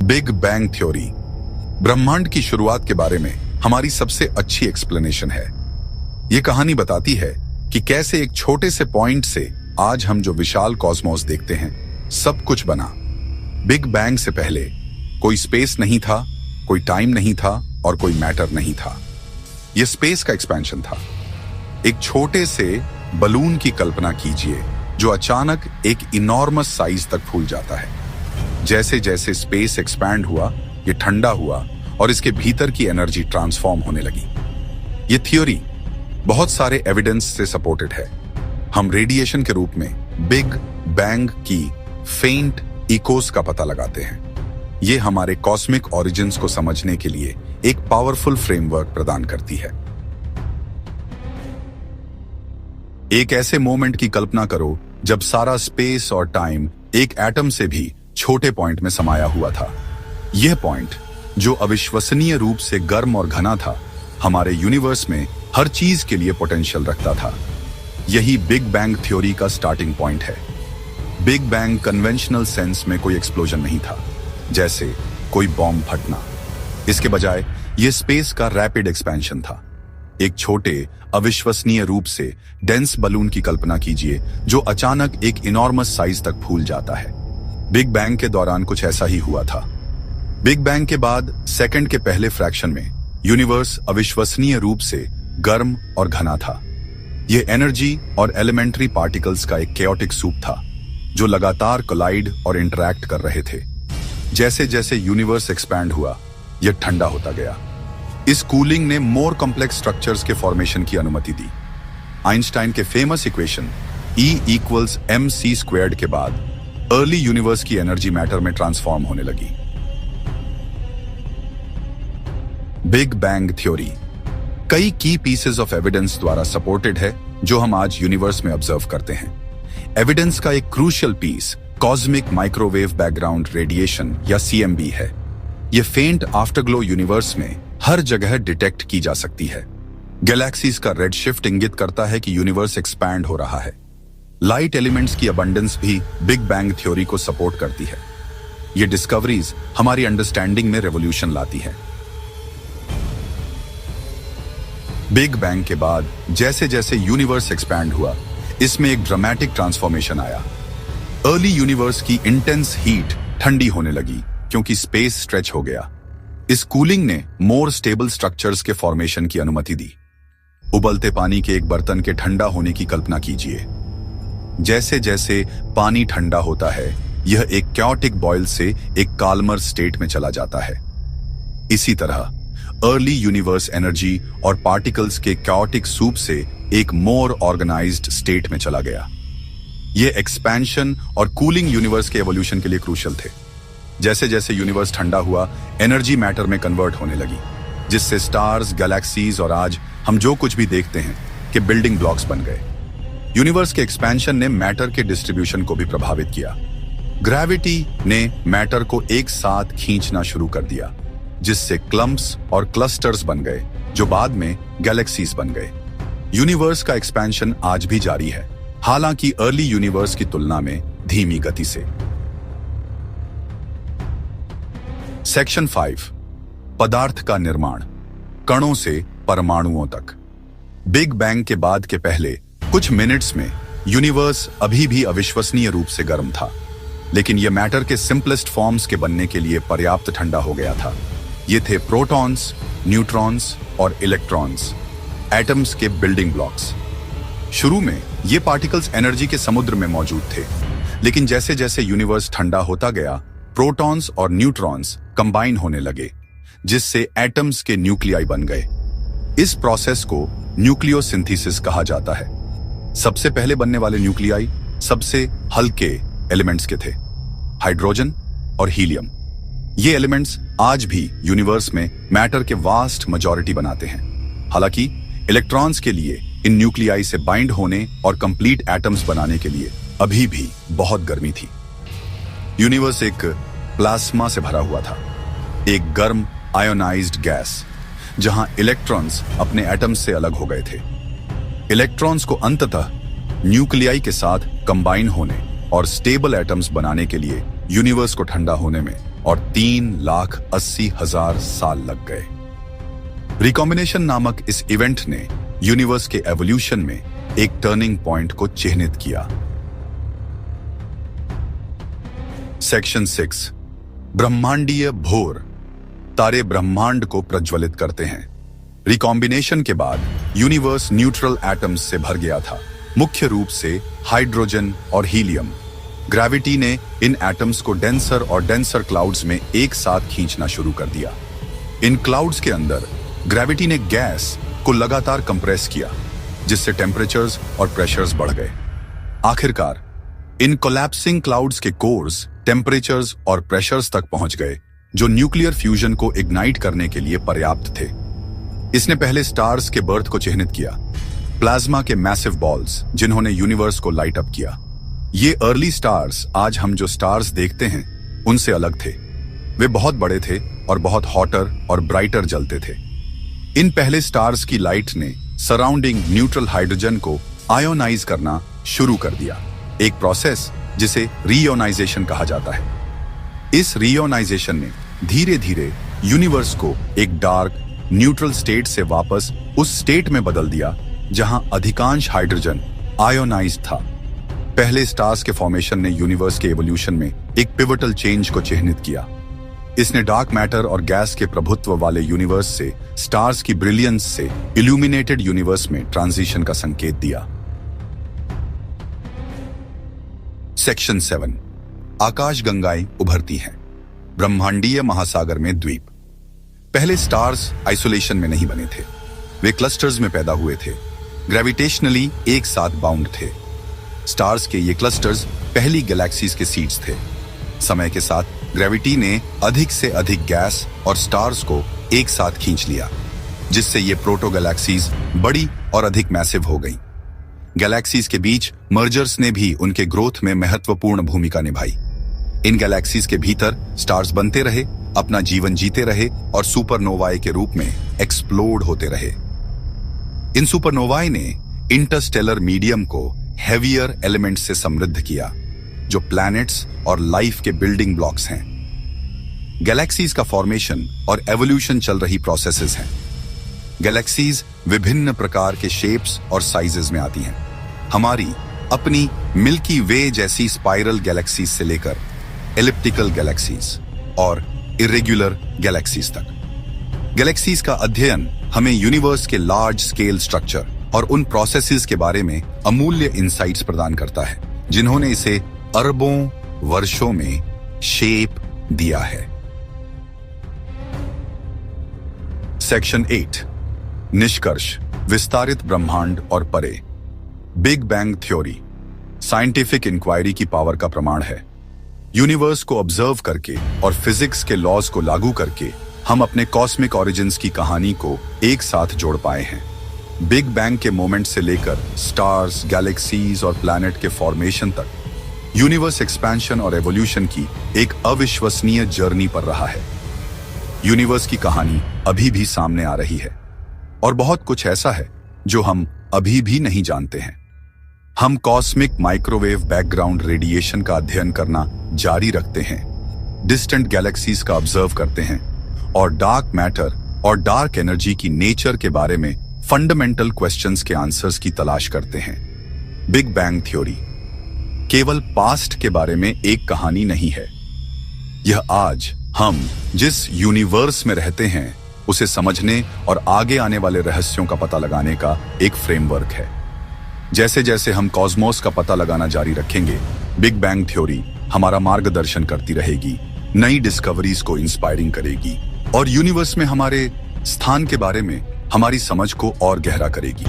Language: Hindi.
बिग बैंग थ्योरी ब्रह्मांड की शुरुआत के बारे में हमारी सबसे अच्छी एक्सप्लेनेशन है। यह कहानी बताती है कि कैसे एक छोटे से पॉइंट से आज हम जो विशाल कॉस्मोस देखते हैं सब कुछ बना। बिग बैंग से पहले कोई स्पेस नहीं था, कोई टाइम नहीं था और कोई मैटर नहीं था। यह स्पेस का एक्सपेंशन था। एक छोटे से बलून की कल्पना कीजिए जो अचानक एक इनॉर्मस साइज तक फूल जाता है। जैसे जैसे स्पेस एक्सपैंड हुआ, ये ठंडा हुआ और इसके भीतर की एनर्जी ट्रांसफॉर्म होने लगी। ये थ्योरी बहुत सारे एविडेंस से सपोर्टेड है। हम रेडिएशन के रूप में बिग बैंग की फेंट इकोस का पता लगाते हैं। ये हमारे कॉस्मिक ओरिजिन्स को समझने के लिए एक पावरफुल फ्रेमवर्क प्रदान करती है। एक ऐसे मोमेंट की कल्पना करो जब सारा स्पेस और टाइम एक एटम से भी छोटे पॉइंट में समाया हुआ था। यह पॉइंट जो अविश्वसनीय रूप से गर्म और घना था, हमारे यूनिवर्स में हर चीज के लिए पोटेंशियल रखता था। यही बिग बैंग थ्योरी का स्टार्टिंग पॉइंट है। बिग बैंग कन्वेंशनल सेंस में कोई एक्सप्लोजन नहीं था, जैसे कोई बॉम्ब फटना। इसके बजाय यह स्पेस का रैपिड एक्सपेंशन था। एक छोटे अविश्वसनीय रूप से डेंस बलून की कल्पना कीजिए जो अचानक एक इनॉर्मस साइज तक फूल जाता है। बिग बैंग के दौरान कुछ ऐसा ही हुआ था। बिग बैंग के बाद सेकंड के पहले फ्रैक्शन में यूनिवर्स अविश्वसनीय रूप से गर्म और घना था। यह एनर्जी और एलिमेंट्री पार्टिकल्स का एक केओटिक सूप था जो लगातार कोलाइड और इंटरैक्ट कर रहे थे। जैसे जैसे यूनिवर्स एक्सपैंड हुआ, यह ठंडा होता गया। इस कूलिंग ने मोर कॉम्प्लेक्स स्ट्रक्चर्स के फॉर्मेशन की अनुमति दी। आइंस्टाइन के फेमस इक्वेशन E=mc² के बाद अर्ली यूनिवर्स की एनर्जी मैटर में ट्रांसफॉर्म होने लगी। बिग बैंग थ्योरी कई की पीसेस ऑफ एविडेंस द्वारा सपोर्टेड है जो हम आज यूनिवर्स में ऑब्जर्व करते हैं। एविडेंस का एक crucial piece cosmic microwave background radiation या CMB है। यह फेंट आफ्टरग्लो यूनिवर्स में हर जगह डिटेक्ट की जा सकती है। गैलेक्सीज का रेड शिफ्ट इंगित करता है कि यूनिवर्स एक्सपैंड हो रहा है। लाइट एलिमेंट्स की अबंडेंस भी बिग बैंग थ्योरी को सपोर्ट करती है। ये डिस्कवरीज हमारी अंडरस्टैंडिंग में रेवोल्यूशन लाती है। बिग बैंग के बाद जैसे जैसे यूनिवर्स एक्सपैंड हुआ, इसमें एक ड्रामेटिक ट्रांसफॉर्मेशन आया। अर्ली यूनिवर्स की इंटेंस हीट ठंडी होने लगी क्योंकि स्पेस स्ट्रेच हो गया। इस कूलिंग ने मोर स्टेबल स्ट्रक्चर्स के फॉर्मेशन की अनुमति दी। उबलते पानी के एक बर्तन के ठंडा होने की कल्पना कीजिए। जैसे जैसे पानी ठंडा होता है, यह एक कैओटिक बॉयल से एक काल्मर स्टेट में चला जाता है। इसी तरह अर्ली यूनिवर्स एनर्जी और पार्टिकल्स के कैओटिक सूप से एक मोर ऑर्गेनाइज्ड स्टेट में चला गया। यह एक्सपेंशन और कूलिंग यूनिवर्स के एवोल्यूशन के लिए क्रूशियल थे। जैसे जैसे यूनिवर्स ठंडा हुआ, एनर्जी मैटर में कन्वर्ट होने लगी, जिससे स्टार्स, गैलेक्सीज और आज हम जो कुछ भी देखते हैं के बिल्डिंग ब्लॉक्स बन गए। यूनिवर्स के एक्सपेंशन ने मैटर के डिस्ट्रीब्यूशन को भी प्रभावित किया। ग्रेविटी ने मैटर को एक साथ खींचना शुरू कर दिया, जिससे क्लम्प्स और क्लस्टर्स बन गए जो बाद में गैलेक्सीज बन गए। यूनिवर्स का एक्सपेंशन आज भी जारी है, हालांकि अर्ली यूनिवर्स की तुलना में धीमी गति से। सेक्शन 5 पदार्थ का निर्माण, कणों से परमाणुओं तक। बिग बैंग के बाद के पहले कुछ मिनट्स में यूनिवर्स अभी भी अविश्वसनीय रूप से गर्म था, लेकिन यह मैटर के सिंपलेस्ट फॉर्म्स के बनने के लिए पर्याप्त ठंडा हो गया था। ये थे प्रोटॉन्स, न्यूट्रॉन्स और इलेक्ट्रॉन्स, एटम्स के बिल्डिंग ब्लॉक्स। शुरू में ये पार्टिकल्स एनर्जी के समुद्र में मौजूद थे, लेकिन जैसे जैसे यूनिवर्स ठंडा होता गया, प्रोटॉन्स और न्यूट्रॉन्स कंबाइन होने लगे, जिससे एटम्स के न्यूक्लियाई बन गए। इस प्रोसेस को न्यूक्लियोसिंथेसिस कहा जाता है। सबसे पहले बनने वाले न्यूक्लियाई सबसे हल्के एलिमेंट्स के थे, हाइड्रोजन और हीलियम। ये एलिमेंट्स आज भी यूनिवर्स में मैटर के वास्ट मेजॉरिटी बनाते हैं। हालांकि इलेक्ट्रॉन्स के लिए इन न्यूक्लियाई से बाइंड होने और कंप्लीट एटम्स बनाने के लिए अभी भी बहुत गर्मी थी। यूनिवर्स एक प्लाज्मा से भरा हुआ था, एक गर्म आयोनाइज्ड गैस, जहां इलेक्ट्रॉन्स अपने एटम्स से अलग हो गए थे। इलेक्ट्रॉन्स को अंततः न्यूक्लियाई के साथ कंबाइन होने और स्टेबल एटम्स बनाने के लिए यूनिवर्स को ठंडा होने में और 3,80,000 साल लग गए। रिकॉम्बिनेशन नामक इस इवेंट ने यूनिवर्स के एवोल्यूशन में एक टर्निंग पॉइंट को चिह्नित किया। सेक्शन 6, ब्रह्मांडीय भोर। तारे ब्रह्मांड को प्रज्वलित करते हैं। रिकॉम्बिनेशन के बाद यूनिवर्स न्यूट्रल एटम्स से भर गया था, मुख्य रूप से हाइड्रोजन और हीलियम। ग्रेविटी ने इन एटम्स को डेंसर और डेंसर क्लाउड्स में एक साथ खींचना शुरू कर दिया। इन क्लाउड्स के अंदर ग्रेविटी ने गैस को लगातार कंप्रेस किया, जिससे टेम्परेचर्स और प्रेशर्स बढ़ गए। आखिरकार इन कोलैप्सिंग क्लाउड्स के कोर्स टेम्परेचर्स और प्रेशर्स तक पहुंच गए, जो न्यूक्लियर फ्यूजन को इग्नाइट करने के लिए पर्याप्त थे। इसने पहले स्टार्स के बर्थ को चिह्नित किया, प्लाज्मा के मैसिव बॉल्स जिन्होंने यूनिवर्स को लाइट अप किया। ये अर्ली स्टार्स आज हम जो स्टार्स देखते हैं उनसे अलग थे। वे बहुत बड़े थे और बहुत हॉटर और ब्राइटर जलते थे। इन पहले स्टार्स की लाइट ने सराउंडिंग न्यूट्रल हाइड्रोजन को आयोनाइज करना शुरू कर दिया, एक प्रोसेस जिसे रीयोनाइजेशन कहा जाता है। इस रीयोनाइजेशन ने धीरे धीरे यूनिवर्स को एक डार्क न्यूट्रल स्टेट से वापस उस स्टेट में बदल दिया जहां अधिकांश हाइड्रोजन आयोनाइज्ड था। पहले स्टार्स के फॉर्मेशन ने यूनिवर्स के एवोल्यूशन में एक पिवटल चेंज को चिह्नित किया। इसने डार्क मैटर और गैस के प्रभुत्व वाले यूनिवर्स से स्टार्स की ब्रिलियंस से इल्यूमिनेटेड यूनिवर्स में ट्रांजिशन का संकेत दिया। सेक्शन 7, आकाशगंगाएं उभरती हैं। ब्रह्मांडीय महासागर में द्वीप। पहले स्टार्स आइसोलेशन में नहीं बने थे, वे क्लस्टर्स में पैदा हुए थे, ग्रेविटेशनली एक साथ बाउंड थे। स्टार्स के ये क्लस्टर्स पहली गैलेक्सीज के सीड्स थे। समय के साथ ग्रेविटी ने अधिक से अधिक गैस और स्टार्स को एक साथ खींच लिया, जिससे ये प्रोटो गैलेक्सीज बड़ी और अधिक मैसिव हो गईं। गैलेक्सीज के बीच मर्जर्स ने भी उनके ग्रोथ में महत्वपूर्ण भूमिका निभाई। इन गैलेक्सीज के भीतर स्टार्स बनते रहे, अपना जीवन जीते रहे और सुपरनोवाए के रूप में एक्सप्लोड होते रहे। इन सुपरनोवाए ने इंटरस्टेलर मीडियम को हेवियर एलिमेंट्स से समृद्ध किया, जो प्लैनेट्स और लाइफ के बिल्डिंग ब्लॉक्स हैं। गैलेक्सीज का फॉर्मेशन और एवोल्यूशन चल रही प्रोसेसेस हैं। गैलेक्सीज विभिन्न प्रकार के शेप्स और साइजेस में आती हैं। हमारी अपनी मिल्की वे जैसी स्पाइरल गैलेक्सीज से लेकर एलिप्टिकल गैलेक्सीज और इरेग्युलर गैलेक्सीज तक। गैलेक्सीज का अध्ययन हमें यूनिवर्स के लार्ज स्केल स्ट्रक्चर और उन प्रोसेसेस के बारे में अमूल्य इंसाइट्स प्रदान करता है, जिन्होंने इसे अरबों वर्षों में शेप दिया है। सेक्शन 8, निष्कर्ष, विस्तारित ब्रह्मांड और परे। Big bang theory scientific inquiry की पावर का प्रमाण है। यूनिवर्स को ऑब्जर्व करके और फिजिक्स के लॉज को लागू करके हम अपने कॉस्मिक ओरिजिन्स की कहानी को एक साथ जोड़ पाए हैं। बिग बैंग के मोमेंट से लेकर स्टार्स, गैलेक्सीज और प्लैनेट के फॉर्मेशन तक यूनिवर्स एक्सपेंशन और एवोल्यूशन की एक अविश्वसनीय जर्नी पर रहा है। यूनिवर्स की कहानी अभी भी सामने आ रही है और बहुत कुछ ऐसा है जो हम अभी भी नहीं जानते हैं। हम कॉस्मिक माइक्रोवेव बैकग्राउंड रेडिएशन का अध्ययन करना जारी रखते हैं, डिस्टेंट गैलेक्सीज का ऑब्जर्व करते हैं और डार्क मैटर और डार्क एनर्जी की नेचर के बारे में फंडामेंटल क्वेश्चंस के आंसर्स की तलाश करते हैं। बिग बैंग थ्योरी केवल पास्ट के बारे में एक कहानी नहीं है, यह आज हम जिस यूनिवर्स में रहते हैं उसे समझने और आगे आने वाले रहस्यों का पता लगाने का एक फ्रेमवर्क है। जैसे जैसे हम कॉस्मोस का पता लगाना जारी रखेंगे, बिग बैंग थ्योरी हमारा मार्गदर्शन करती रहेगी, नई डिस्कवरीज को इंस्पायरिंग करेगी और यूनिवर्स में हमारे स्थान के बारे में हमारी समझ को और गहरा करेगी।